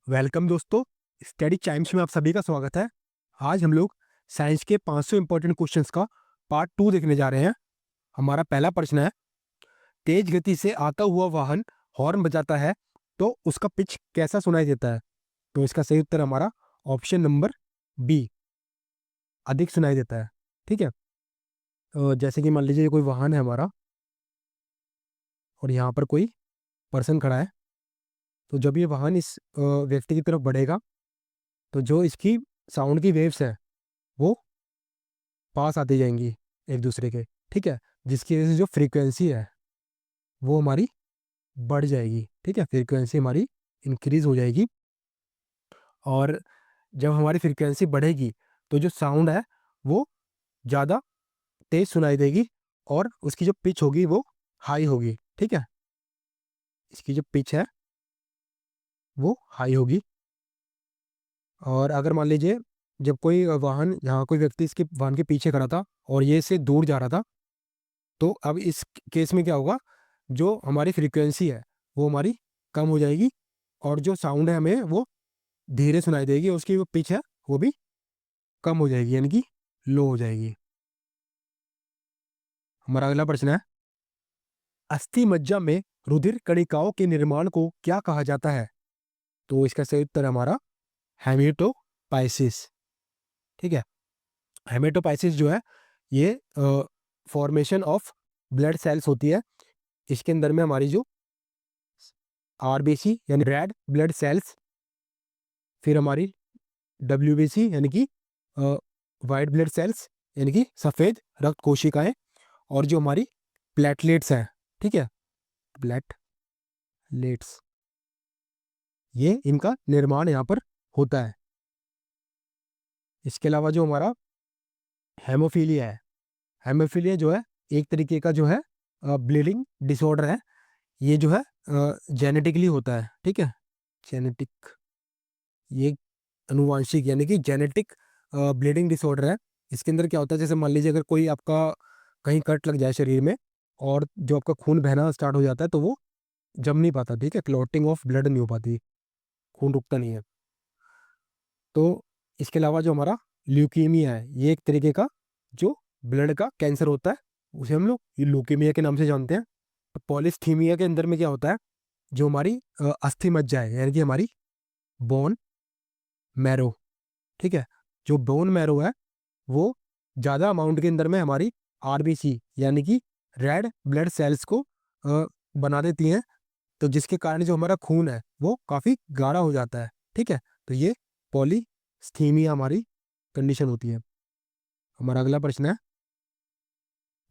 Welcome दोस्तों, study Chimes में आप सभी का स्वागत है। आज हम लोग साइंस के 500 इंपॉर्टेंट क्वेश्चंस का पार्ट 2 देखने जा रहे हैं। हमारा पहला प्रश्न है, तेज गति से आता हुआ वाहन हॉर्न बजाता है तो उसका पिच कैसा सुनाई देता है? तो इसका सही उत्तर हमारा ऑप्शन नंबर बी, अधिक सुनाई देता है। ठीक है। जैसे कि मान लीजिए ये कोई वाहन है हमारा और यहाँ पर कोई पर्सन खड़ा है, तो जब ये वाहन इस व्यक्ति की तरफ बढ़ेगा तो जो इसकी साउंड की वेव्स है वो पास आती जाएंगी एक दूसरे के। ठीक है। जिसकी वजह से जो फ्रीक्वेंसी है वो हमारी बढ़ जाएगी। ठीक है, फ्रीक्वेंसी हमारी इंक्रीज हो जाएगी और जब हमारी फ्रीक्वेंसी बढ़ेगी तो जो साउंड है वो ज़्यादा तेज सुनाई देगी और उसकी जो पिच होगी वो हाई होगी। ठीक है, इसकी जो पिच है वो हाई होगी। और अगर मान लीजिए जब कोई वाहन, यहाँ कोई व्यक्ति इसके वाहन के पीछे खड़ा था और ये इससे दूर जा रहा था, तो अब इस केस में क्या होगा, जो हमारी फ्रीक्वेंसी है वो हमारी कम हो जाएगी और जो साउंड है हमें वो धीरे सुनाई देगी और उसकी जो पिच है वो भी कम हो जाएगी, यानी कि लो हो जाएगी। हमारा अगला प्रश्न है, अस्थि मज्जा में रुधिर कणिकाओं के निर्माण को क्या कहा जाता है? तो इसका सही उत्तर हमारा हेमेटोपाइसिस। ठीक है, हेमेटोपाइसिस जो है ये फॉर्मेशन ऑफ ब्लड सेल्स होती है। इसके अंदर में हमारी जो आरबीसी यानी रेड ब्लड सेल्स, फिर हमारी डब्ल्यूबीसी यानी कि वाइट ब्लड सेल्स यानी कि सफ़ेद रक्त कोशिकाएं, और जो हमारी प्लेटलेट्स हैं, ठीक है, प्लेटलेट्स, ये इनका निर्माण यहाँ पर होता है। इसके अलावा जो हमारा हेमोफीलिया है, हेमोफीलिया जो है एक तरीके का जो है ब्लीडिंग डिसऑर्डर है। ये जो है जेनेटिकली होता है। ठीक है, जेनेटिक, ये अनुवांशिक यानी कि जेनेटिक ब्लीडिंग डिसऑर्डर है। इसके अंदर क्या होता है, जैसे मान लीजिए अगर कोई आपका कहीं कट लग जाए शरीर में और जो आपका खून बहना स्टार्ट हो जाता है तो वो जम नहीं पाता। ठीक है, क्लॉटिंग ऑफ ब्लड नहीं हो पाती, खून रुकता नहीं है। तो इसके अलावा जो हमारा ल्यूकीमिया है, ये एक तरीके का जो ब्लड का कैंसर होता है, उसे हम लोग ल्यूकीमिया के नाम से जानते हैं। तो पॉलिस्थीमिया के अंदर में क्या होता है, जो हमारी अस्थि मज्जा है यानी कि हमारी बोन मैरो, ठीक है, जो बोन मैरो है वो ज़्यादा अमाउंट के अंदर में हमारी आरबीसी यानी कि रेड ब्लड सेल्स को बना देती हैं, तो जिसके कारण जो हमारा खून है वो काफ़ी गाढ़ा हो जाता है। ठीक है, तो ये पॉलीस्थीमिया हमारी कंडीशन होती है। हमारा अगला प्रश्न है,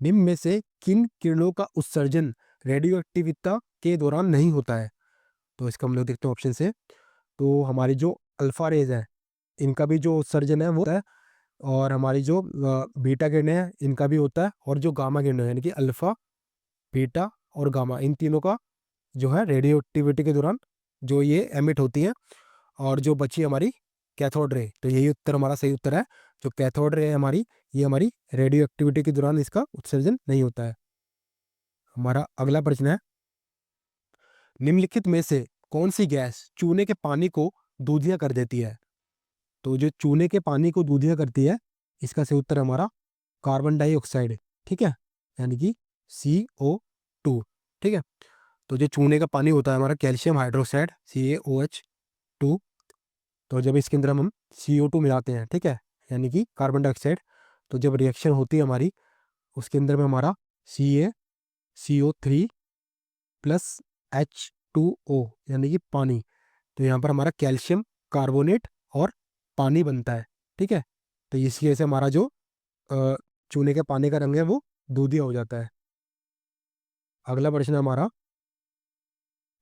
निम्न में से किन किरणों का उत्सर्जन रेडियो एक्टिविता के दौरान नहीं होता है? तो इसका हम लोग देखते हैं ऑप्शन से। तो हमारी जो अल्फा रेज है इनका भी जो उत्सर्जन है वो होता है, और हमारी जो बीटा किरणें हैं इनका भी होता है, और जो गामा किरणें यानी कि अल्फा, बीटा और गामा, इन तीनों का जो है रेडियो एक्टिविटी के दौरान जो ये एमिट होती हैं। और जो बची हमारी कैथोड रे, तो यही उत्तर हमारा सही उत्तर है। जो कैथोड रे है हमारी, ये हमारी रेडियो एक्टिविटी के दौरान इसका उत्सर्जन नहीं होता है। हमारा अगला प्रश्न है, निम्नलिखित में से कौन सी गैस चूने के पानी को दूधिया कर देती है? तो जो चूने के पानी को दूधिया करती है, इसका सही उत्तर हमारा कार्बन डाइऑक्साइड। ठीक है, यानी कि CO2। ठीक है, तो जो चूने का पानी होता है हमारा कैल्शियम हाइड्रोक्साइड CaOH2, तो जब इसके अंदर हम CO2 मिलाते हैं, ठीक है, यानी कि कार्बन डाइऑक्साइड, तो जब रिएक्शन होती है हमारी उसके अंदर में हमारा CaCO3 प्लस H2O यानी कि पानी, तो यहाँ पर हमारा कैल्शियम कार्बोनेट और पानी बनता है। ठीक है, तो इसकी वजह से हमारा जो चूने के पानी का रंग है वो दूधिया हो जाता है। अगला प्रश्न है हमारा,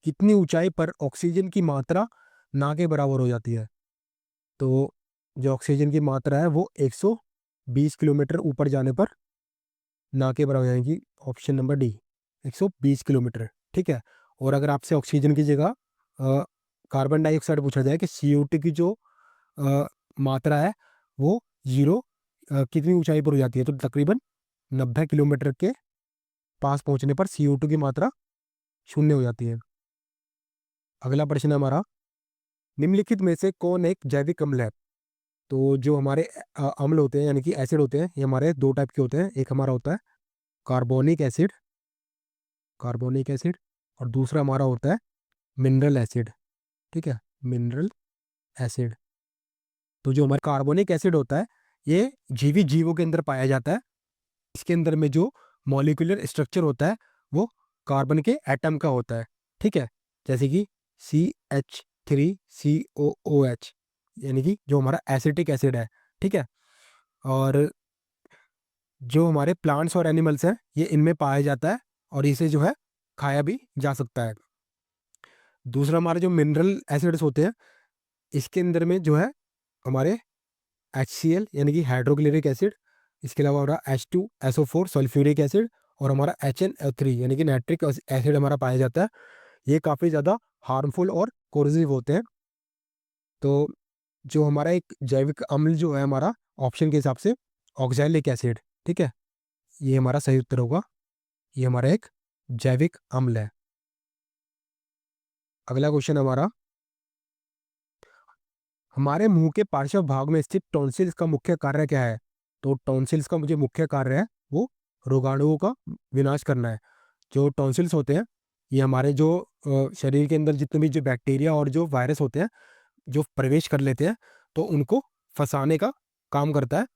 कितनी ऊंचाई पर ऑक्सीजन की मात्रा ना के बराबर हो जाती है? तो जो ऑक्सीजन की मात्रा है वो 120 किलोमीटर ऊपर जाने पर ना के बराबर हो जाएगी। Option number D, 120 kilometre. ठीक है, और अगर आपसे ऑक्सीजन की जगह कार्बन डाइऑक्साइड पूछा जाए कि CO2 की जो मात्रा है वो जीरो कितनी ऊंचाई पर हो जाती है, तो तकरीबन 90 किलोमीटर के पास पहुंचने पर CO2 की मात्रा शून्य हो जाती है। अगला प्रश्न है हमारा, निम्नलिखित में से कौन एक जैविक अम्ल है? तो जो हमारे अम्ल होते हैं यानी कि एसिड होते हैं, ये हमारे दो टाइप के होते हैं। एक हमारा होता है कार्बोनिक एसिड, कार्बोनिक एसिड, और दूसरा हमारा होता है मिनरल एसिड। ठीक है, मिनरल एसिड। तो जो हमारा कार्बोनिक एसिड होता है, ये जीवित जीवों के अंदर पाया जाता है। इसके अंदर में जो मॉलिक्यूलर स्ट्रक्चर होता है वो कार्बन के एटम का होता है। ठीक है, जैसे कि CH3COOH, यानी कि जो हमारा एसिटिक एसिड है। ठीक है, और जो हमारे प्लांट्स और एनिमल्स हैं ये इनमें पाया जाता है, और इसे जो है खाया भी जा सकता है। दूसरा हमारे जो मिनरल एसिड्स होते हैं, इसके अंदर में जो है हमारे HCl यानी कि हाइड्रोक्लोरिक एसिड, इसके अलावा हमारा H2SO4 सल्फ्यूरिक एसिड, और हमारा HNO3 यानी कि नाइट्रिक एसिड हमारा पाया जाता है। ये काफ़ी ज़्यादा हार्मफुल और कोरोसिव होते हैं। तो जो हमारा एक जैविक अम्ल जो है हमारा, ऑप्शन के हिसाब से ऑक्सैलिक एसिड। ठीक है, ये हमारा सही उत्तर होगा। ये हमारा एक जैविक अम्ल है। अगला क्वेश्चन हमारा, हमारे मुंह के पार्श्व भाग में स्थित टॉन्सिल्स का मुख्य कार्य क्या है? तो टॉन्सिल्स का मुझे मुख्य कार्य है वो रोगाणुओं का विनाश करना है। जो टॉन्सिल्स होते हैं ये हमारे जो शरीर के अंदर जितने भी जो बैक्टीरिया और जो वायरस होते हैं जो प्रवेश कर लेते हैं, तो उनको फंसाने का काम करता है।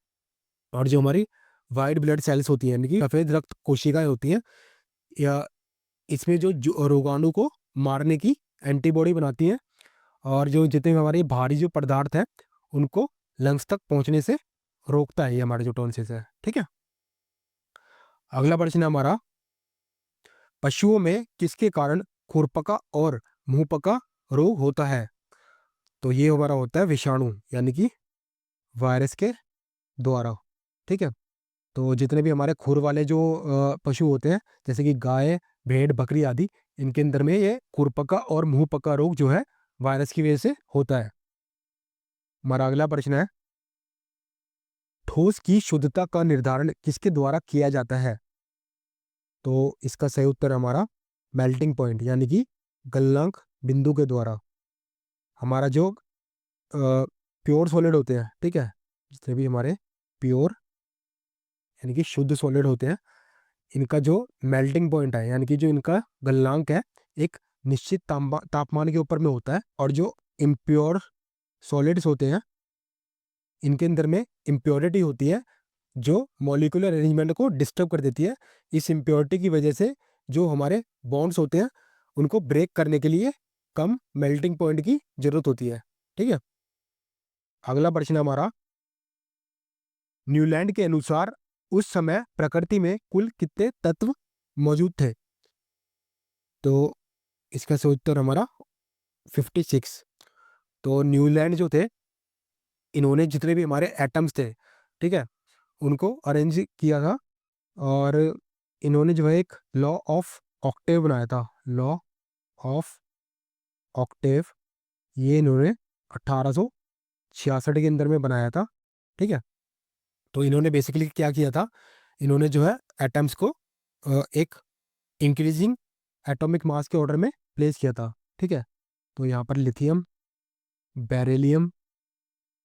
और जो हमारी वाइट ब्लड सेल्स होती हैं यानी कि सफ़ेद रक्त कोशिकाएं होती हैं, या इसमें जो रोगाणु को मारने की एंटीबॉडी बनाती हैं, और जो जितने भी हमारे भारी जो पदार्थ है उनको लंग्स तक पहुंचने से रोकता है ये हमारे जो टॉन्सिल्स है। ठीक है, अगला प्रश्न है हमारा, पशुओं में किसके कारण खुरपका और मुंहपका रोग होता है? तो ये हमारा होता है विषाणु यानी कि वायरस के द्वारा। ठीक है, तो जितने भी हमारे खुर वाले जो पशु होते हैं जैसे कि गाय, भेड़, बकरी आदि, इनके अंदर में ये खुरपका और मुंहपका रोग जो है वायरस की वजह से होता है। हमारा अगला प्रश्न है, ठोस की शुद्धता का निर्धारण किसके द्वारा किया जाता है? तो इसका सही उत्तर हमारा मेल्टिंग पॉइंट यानी कि गलनांक बिंदु के द्वारा। हमारा जो प्योर सॉलिड होते हैं, ठीक है, जितने भी हमारे प्योर यानी कि शुद्ध सॉलिड होते हैं, इनका जो मेल्टिंग पॉइंट है यानी कि जो इनका गलनांक है एक निश्चित तापमान के ऊपर में होता है। और जो इम्प्योर सॉलिड्स होते हैं इनके अंदर में इम्प्योरिटी होती है जो मॉलिक्यूलर अरेंजमेंट को डिस्टर्ब कर देती है। इस इम्प्योरिटी की वजह से जो हमारे बॉन्ड्स होते हैं उनको ब्रेक करने के लिए कम मेल्टिंग पॉइंट की जरूरत होती है। ठीक है, अगला प्रश्न हमारा, न्यूलैंड के अनुसार उस समय प्रकृति में कुल कितने तत्व मौजूद थे? तो इसका सही उत्तर हमारा 56। तो न्यूलैंड जो थे इन्होंने जितने भी हमारे एटम्स थे, ठीक है, उनको अरेंज किया था, और इन्होंने जो है एक लॉ ऑफ ऑक्टेव बनाया था। लॉ ऑफ ऑक्टेव, ये इन्होंने 1866 के अंदर में बनाया था। ठीक है, तो इन्होंने बेसिकली क्या किया था, इन्होंने जो है एटम्स को एक इंक्रीजिंग एटॉमिक मास के ऑर्डर में प्लेस किया था। ठीक है, तो यहाँ पर lithium, beryllium,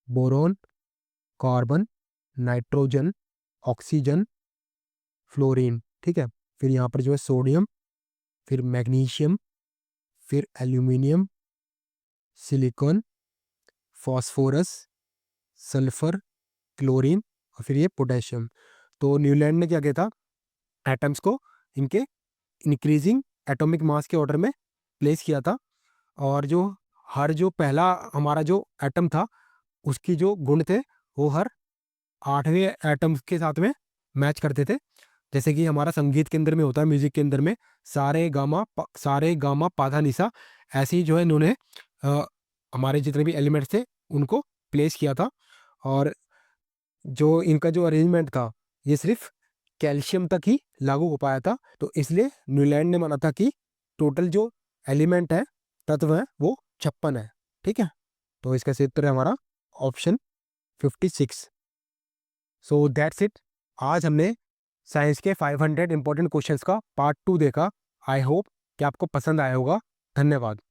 boron, carbon, nitrogen, oxygen, fluorine. ठीक है, फिर यहाँ पर जो है सोडियम, फिर मैग्नीशियम, फिर aluminium, silicon, phosphorus, sulphur, chlorine, और फिर ये पोटेशियम। तो न्यूलैंड ने क्या किया था, एटम्स को इनके इंक्रीजिंग एटॉमिक मास के ऑर्डर में प्लेस किया था। और जो हर जो पहला हमारा जो एटम था उसकी जो गुण थे वो हर 8वें एटम्स के साथ में मैच करते थे। जैसे कि हमारा संगीत के अंदर में होता है, म्यूजिक के अंदर में सारे गामा पाधा निशा, ऐसे ही जो है इन्होंने हमारे जितने भी एलिमेंट्स थे उनको प्लेस किया था। और जो इनका जो अरेंजमेंट था ये सिर्फ कैल्शियम तक ही लागू हो पाया था। तो इसलिए न्यूलैंड ने माना था कि टोटल जो एलिमेंट है, तत्व है, वो 56 है। ठीक है, तो इसका सही उत्तर है हमारा ऑप्शन 56। So that's it. आज हमने साइंस के 500 इंपॉर्टेंट क्वेश्चंस का पार्ट 2 देखा। आई होप कि आपको पसंद आया होगा। धन्यवाद।